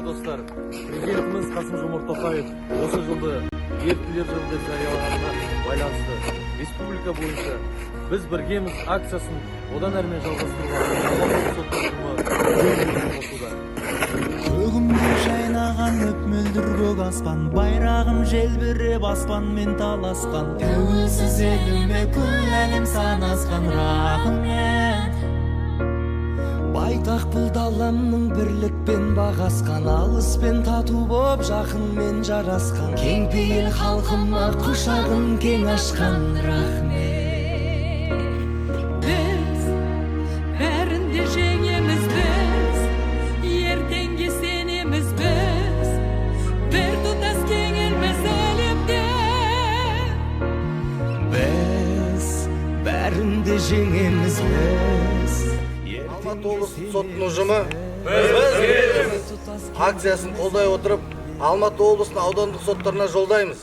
достар, президентimiz Қасым-Жомарт Тоқаев осы жылды еріктілер жылы деп жариялағанына байланысты республика бойынша біз біргеміз акциясын одан әрмен жалғастыруға сот үкімі қосуда. Көгімде жайнаған мөлдір көк аспан, байрағым желбіреп аспанмен таласқан. Тәуелсіз еліме күл әлем санасқан, рахмет. Байтақ бұл даламның бірлікпен бағасқан, алыспен тату боп жақынмен жарасқан. Кең пейіл халқыма құшағын кең ашқан, рахмет. Біз бәрінде жеңеміз, біз ертеңге сенеміз, біз бір тұтас кең елміз әлемде. Біз бәрінде жеңеміз, біз Алматы облыстық соттың ұжымы акциясын қолдай отырып, Алматы облысының аудандық соттарына жолдаймыз.